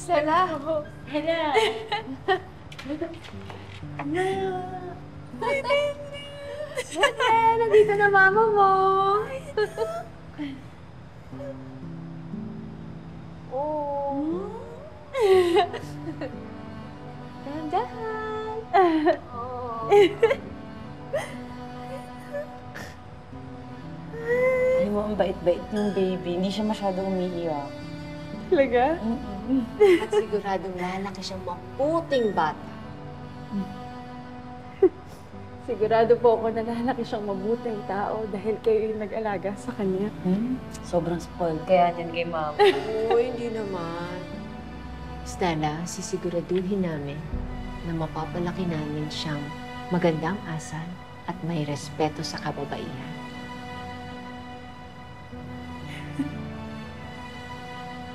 Stella! Hala! Stella, nandito na mama mo! Oh! Dahan-dahan! Oh! Alam mo, ang bait-bait yung baby. Hindi siya masyado umiiyak. Talaga? At siguradong lalaki siyang maputing bata. Sigurado po ako na lalaki siyang mabuting tao dahil kayo yung nag-alaga sa kanya. Sobrang spoiled. Kaya din kay mama. Oo, hindi naman. Stella, sisiguraduhin namin na mapapalaki namin siyang magandang asal at may respeto sa kababaihan.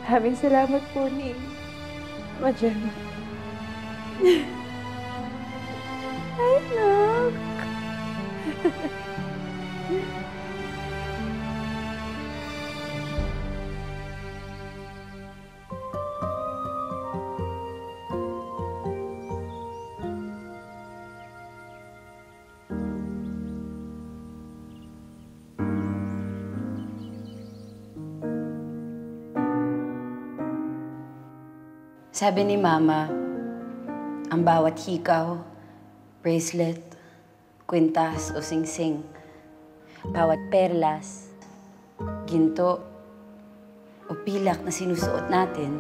Maraming salamat po ni Gemma. Ay, look! Sabi ni Mama, ang bawat hikaw, bracelet, kwintas o singsing, bawat perlas, ginto, o pilak na sinusuot natin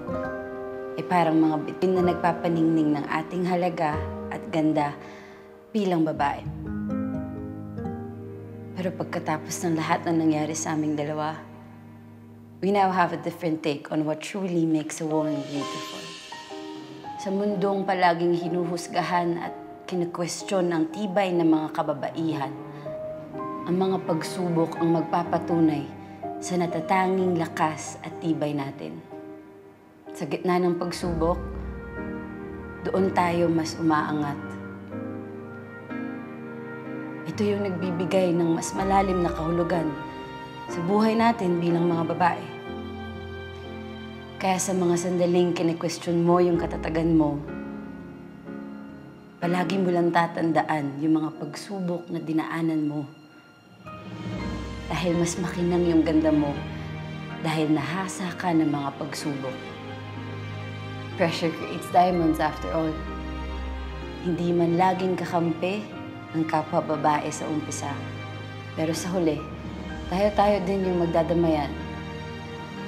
ay parang mga bituin na nagpapaningning ng ating halaga at ganda bilang babae. Pero pagkatapos ng lahat na nangyari sa aming dalawa, we now have a different take on what truly makes a woman beautiful. Sa mundong palaging hinuhusgahan at kine-question ang tibay ng mga kababaihan, ang mga pagsubok ang magpapatunay sa natatanging lakas at tibay natin. Sa gitna ng pagsubok, doon tayo mas umaangat. Ito yung nagbibigay ng mas malalim na kahulugan sa buhay natin bilang mga babae. Kaya sa mga sandaling kine-question mo yung katatagan mo, palagi mo lang tatandaan yung mga pagsubok na dinaanan mo. Dahil mas makinang yung ganda mo dahil nahasa ka ng mga pagsubok. Pressure creates diamonds after all. Hindi man laging kakampi ang kapwa babae sa umpisa. Pero sa huli, tayo-tayo din yung magdadamayan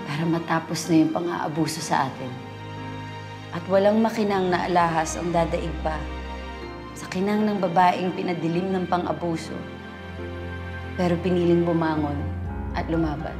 para matapos na yung pang-aabuso sa atin. At walang makinang na alahas ang dadaig pa sa kinang ng babaeng pinadilim ng pang-abuso, pero piniling bumangon at lumaban.